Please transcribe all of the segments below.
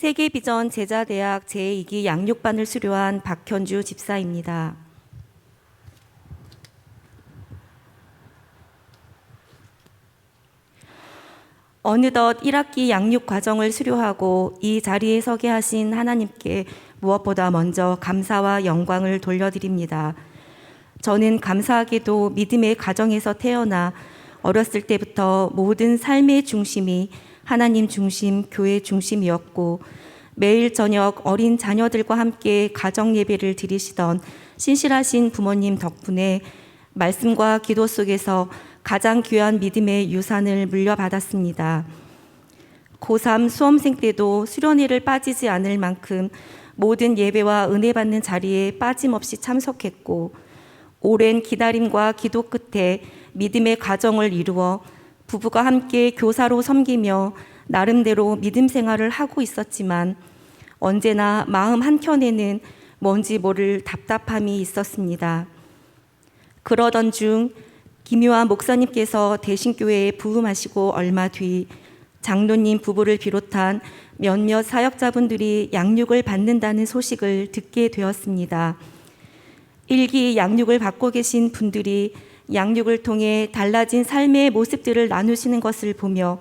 세계비전 제자대학 제2기 양육반을 수료한 박현주 집사입니다. 어느덧 1학기 양육 과정을 수료하고 이 자리에 서게 하신 하나님께 무엇보다 먼저 감사와 영광을 돌려드립니다. 저는 감사하게도 믿음의 가정에서 태어나 어렸을 때부터 모든 삶의 중심이 하나님 중심, 교회 중심이었고 매일 저녁 어린 자녀들과 함께 가정 예배를 드리시던 신실하신 부모님 덕분에 말씀과 기도 속에서 가장 귀한 믿음의 유산을 물려받았습니다. 고3 수험생 때도 수련회를 빠지지 않을 만큼 모든 예배와 은혜 받는 자리에 빠짐없이 참석했고 오랜 기다림과 기도 끝에 믿음의 가정을 이루어 부부가 함께 교사로 섬기며 나름대로 믿음 생활을 하고 있었지만 언제나 마음 한켠에는 뭔지 모를 답답함이 있었습니다. 그러던 중 김유아 목사님께서 대신교회에 부임하시고 얼마 뒤 장로님 부부를 비롯한 몇몇 사역자분들이 양육을 받는다는 소식을 듣게 되었습니다. 일기 양육을 받고 계신 분들이 양육을 통해 달라진 삶의 모습들을 나누시는 것을 보며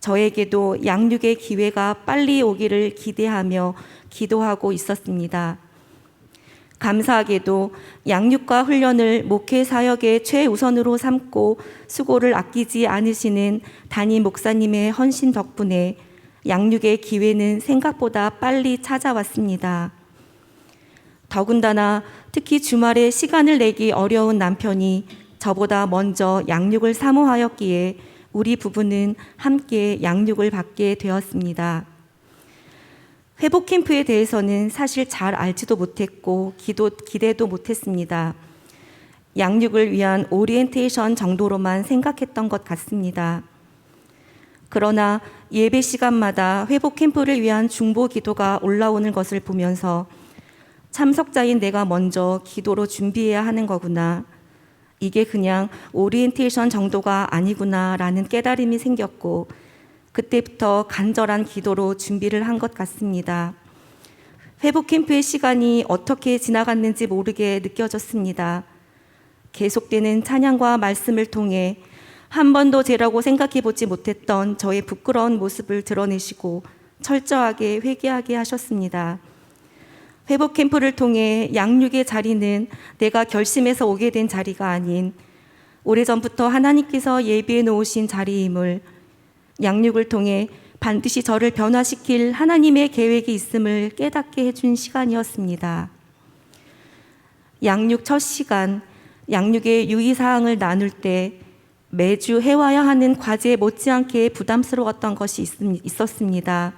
저에게도 양육의 기회가 빨리 오기를 기대하며 기도하고 있었습니다. 감사하게도 양육과 훈련을 목회 사역의 최우선으로 삼고 수고를 아끼지 않으시는 담임 목사님의 헌신 덕분에 양육의 기회는 생각보다 빨리 찾아왔습니다. 더군다나 특히 주말에 시간을 내기 어려운 남편이 저보다 먼저 양육을 사모하였기에 우리 부부는 함께 양육을 받게 되었습니다. 회복 캠프에 대해서는 사실 잘 알지도 못했고 기대도 못했습니다. 양육을 위한 오리엔테이션 정도로만 생각했던 것 같습니다. 그러나 예배 시간마다 회복 캠프를 위한 중보 기도가 올라오는 것을 보면서 참석자인 내가 먼저 기도로 준비해야 하는 거구나. 이게 그냥 오리엔테이션 정도가 아니구나라는 깨달음이 생겼고 그때부터 간절한 기도로 준비를 한 것 같습니다. 회복 캠프의 시간이 어떻게 지나갔는지 모르게 느껴졌습니다. 계속되는 찬양과 말씀을 통해 한 번도 죄라고 생각해보지 못했던 저의 부끄러운 모습을 드러내시고 철저하게 회개하게 하셨습니다. 회복 캠프를 통해 양육의 자리는 내가 결심해서 오게 된 자리가 아닌 오래전부터 하나님께서 예비해 놓으신 자리임을, 양육을 통해 반드시 저를 변화시킬 하나님의 계획이 있음을 깨닫게 해준 시간이었습니다. 양육 첫 시간, 양육의 유의사항을 나눌 때 매주 해와야 하는 과제 못지않게 부담스러웠던 것이 있었습니다.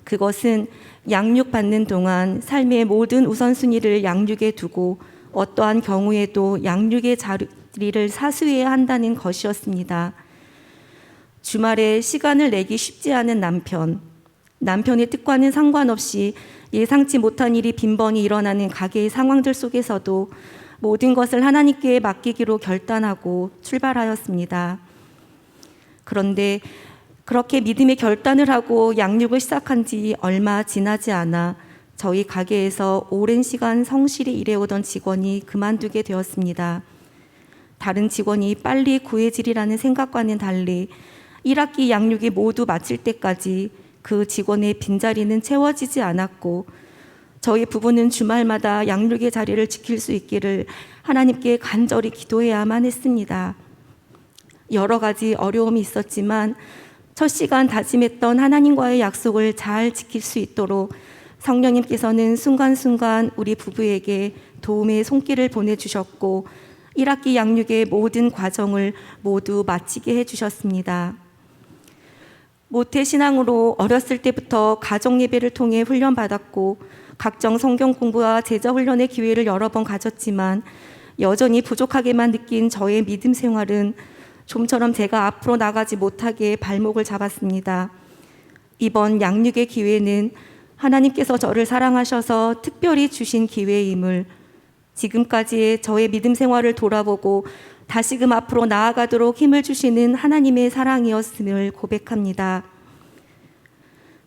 그것은 양육받는 동안 삶의 모든 우선순위를 양육에 두고 어떠한 경우에도 양육의 자리를 사수해야 한다는 것이었습니다. 주말에 시간을 내기 쉽지 않은 남편의 뜻과는 상관없이 예상치 못한 일이 빈번히 일어나는 가게의 상황들 속에서도 모든 것을 하나님께 맡기기로 결단하고 출발하였습니다. 그런데 그렇게 믿음의 결단을 하고 양육을 시작한 지 얼마 지나지 않아 저희 가게에서 오랜 시간 성실히 일해오던 직원이 그만두게 되었습니다. 다른 직원이 빨리 구해지리라는 생각과는 달리 1학기 양육이 모두 마칠 때까지 그 직원의 빈자리는 채워지지 않았고 저희 부부는 주말마다 양육의 자리를 지킬 수 있기를 하나님께 간절히 기도해야만 했습니다. 여러 가지 어려움이 있었지만 첫 시간 다짐했던 하나님과의 약속을 잘 지킬 수 있도록 성령님께서는 순간순간 우리 부부에게 도움의 손길을 보내주셨고 1학기 양육의 모든 과정을 모두 마치게 해주셨습니다. 모태신앙으로 어렸을 때부터 가정예배를 통해 훈련받았고 각종 성경 공부와 제자훈련의 기회를 여러 번 가졌지만 여전히 부족하게만 느낀 저의 믿음 생활은 좀처럼 제가 앞으로 나가지 못하게 발목을 잡았습니다. 이번 양육의 기회는 하나님께서 저를 사랑하셔서 특별히 주신 기회임을, 지금까지의 저의 믿음 생활을 돌아보고 다시금 앞으로 나아가도록 힘을 주시는 하나님의 사랑이었음을 고백합니다.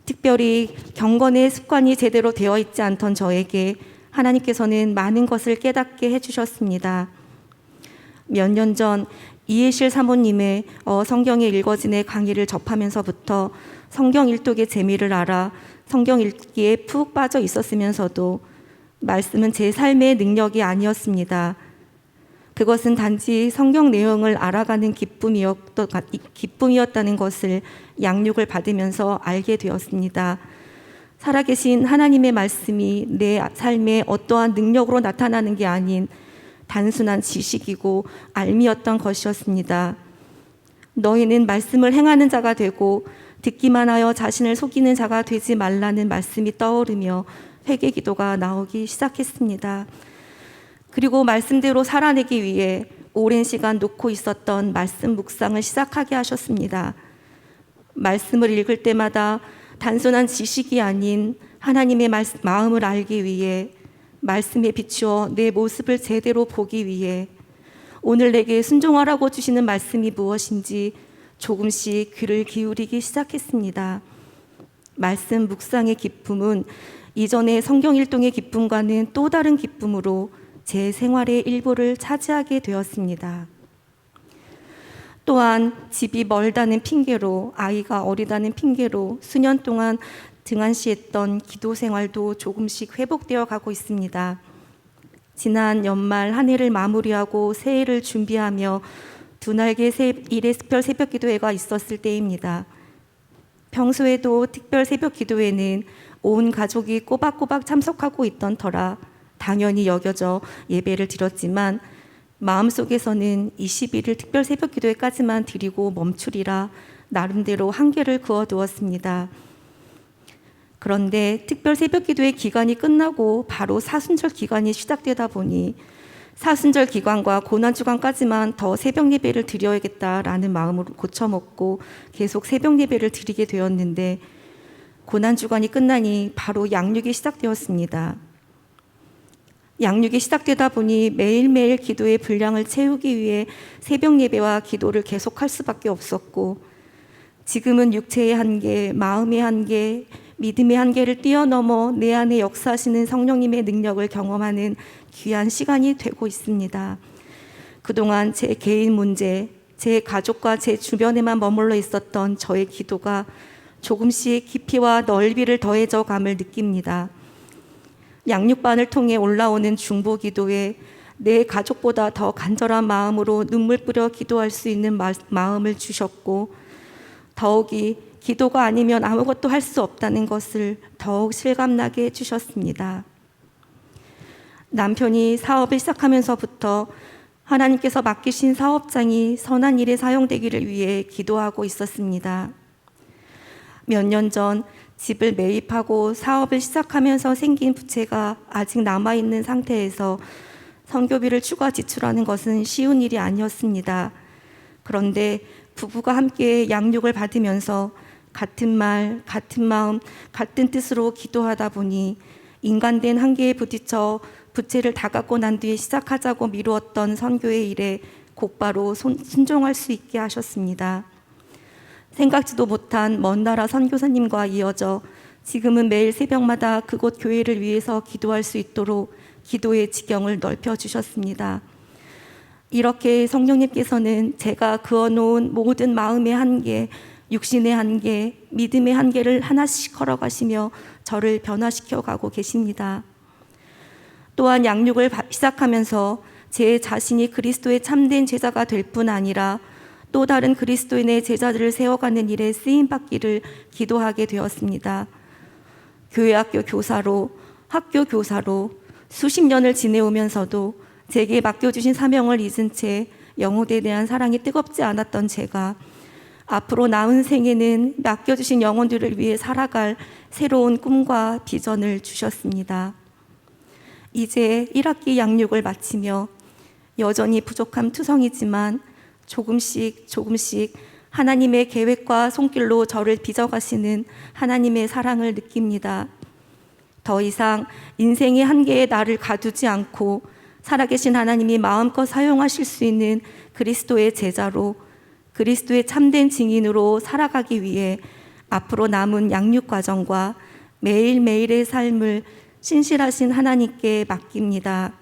특별히 경건의 습관이 제대로 되어 있지 않던 저에게 하나님께서는 많은 것을 깨닫게 해주셨습니다. 몇 년 전 이해실 사모님의 성경에 읽어진의 강의를 접하면서부터 성경 일독의 재미를 알아 성경 읽기에 푹 빠져 있었으면서도 말씀은 제 삶의 능력이 아니었습니다. 그것은 단지 성경 내용을 알아가는 기쁨이었다는 것을 양육을 받으면서 알게 되었습니다. 살아계신 하나님의 말씀이 내 삶에 어떠한 능력으로 나타나는 게 아닌 단순한 지식이고 알미였던 것이었습니다. 너희는 말씀을 행하는 자가 되고 듣기만 하여 자신을 속이는 자가 되지 말라는 말씀이 떠오르며 회개 기도가 나오기 시작했습니다. 그리고 말씀대로 살아내기 위해 오랜 시간 놓고 있었던 말씀 묵상을 시작하게 하셨습니다. 말씀을 읽을 때마다 단순한 지식이 아닌 하나님의 마음을 알기 위해, 말씀에 비추어 내 모습을 제대로 보기 위해, 오늘 내게 순종하라고 주시는 말씀이 무엇인지 조금씩 귀를 기울이기 시작했습니다. 말씀 묵상의 기쁨은 이전의 성경 일동의 기쁨과는 또 다른 기쁨으로 제 생활의 일부를 차지하게 되었습니다. 또한 집이 멀다는 핑계로, 아이가 어리다는 핑계로 수년 동안 등한시했던 기도 생활도 조금씩 회복되어 가고 있습니다. 지난 연말 한 해를 마무리하고 새해를 준비하며 두 날개 일의 특별 새벽 기도회가 있었을 때입니다. 평소에도 특별 새벽 기도회는 온 가족이 꼬박꼬박 참석하고 있던 터라 당연히 여겨져 예배를 드렸지만 마음속에서는 21일 특별 새벽 기도회까지만 드리고 멈추리라 나름대로 한계를 그어두었습니다. 그런데 특별 새벽 기도회 기간이 끝나고 바로 사순절 기간이 시작되다 보니 사순절 기간과 고난주간까지만 더 새벽 예배를 드려야겠다라는 마음으로 고쳐먹고 계속 새벽 예배를 드리게 되었는데 고난주간이 끝나니 바로 양육이 시작되었습니다. 양육이 시작되다 보니 매일매일 기도의 분량을 채우기 위해 새벽 예배와 기도를 계속할 수밖에 없었고, 지금은 육체의 한계, 마음의 한계, 믿음의 한계를 뛰어넘어 내 안에 역사하시는 성령님의 능력을 경험하는 귀한 시간이 되고 있습니다. 그동안 제 개인 문제, 제 가족과 제 주변에만 머물러 있었던 저의 기도가 조금씩 깊이와 넓이를 더해져 감을 느낍니다. 양육반을 통해 올라오는 중보 기도에 내 가족보다 더 간절한 마음으로 눈물 뿌려 기도할 수 있는 마음을 주셨고, 더욱이 기도가 아니면 아무것도 할 수 없다는 것을 더욱 실감나게 해주셨습니다. 남편이 사업을 시작하면서부터 하나님께서 맡기신 사업장이 선한 일에 사용되기를 위해 기도하고 있었습니다. 몇 년 전 집을 매입하고 사업을 시작하면서 생긴 부채가 아직 남아있는 상태에서 선교비를 추가 지출하는 것은 쉬운 일이 아니었습니다. 그런데 부부가 함께 양육을 받으면서 같은 말, 같은 마음, 같은 뜻으로 기도하다 보니 인간된 한계에 부딪혀 부채를 다 갚고 난 뒤에 시작하자고 미루었던 선교의 일에 곧바로 순종할 수 있게 하셨습니다. 생각지도 못한 먼 나라 선교사님과 이어져 지금은 매일 새벽마다 그곳 교회를 위해서 기도할 수 있도록 기도의 지경을 넓혀주셨습니다. 이렇게 성령님께서는 제가 그어놓은 모든 마음의 한계, 육신의 한계, 믿음의 한계를 하나씩 걸어가시며 저를 변화시켜 가고 계십니다. 또한 양육을 시작하면서 제 자신이 그리스도의 참된 제자가 될 뿐 아니라 또 다른 그리스도인의 제자들을 세워가는 일에 쓰임받기를 기도하게 되었습니다. 교회학교 교사로, 학교 교사로 수십 년을 지내오면서도 제게 맡겨주신 사명을 잊은 채 영혼에 대한 사랑이 뜨겁지 않았던 제가 앞으로 남은 생에는 맡겨주신 영혼들을 위해 살아갈 새로운 꿈과 비전을 주셨습니다. 이제 1학기 양육을 마치며 여전히 부족한 투성이지만 조금씩 하나님의 계획과 손길로 저를 빚어가시는 하나님의 사랑을 느낍니다. 더 이상 인생의 한계에 나를 가두지 않고 살아계신 하나님이 마음껏 사용하실 수 있는 그리스도의 제자로, 그리스도의 참된 증인으로 살아가기 위해 앞으로 남은 양육 과정과 매일매일의 삶을 신실하신 하나님께 맡깁니다.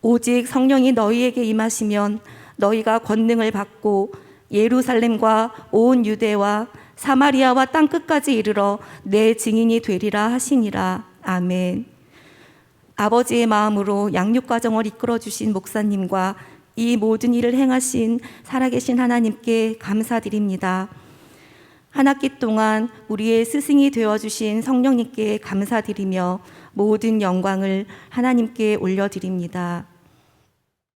오직 성령이 너희에게 임하시면 너희가 권능을 받고 예루살렘과 온 유대와 사마리아와 땅끝까지 이르러 내 증인이 되리라 하시니라. 아멘. 아버지의 마음으로 양육 과정을 이끌어 주신 목사님과 이 모든 일을 행하신 살아계신 하나님께 감사드립니다. 한 학기 동안 우리의 스승이 되어주신 성령님께 감사드리며 모든 영광을 하나님께 올려드립니다.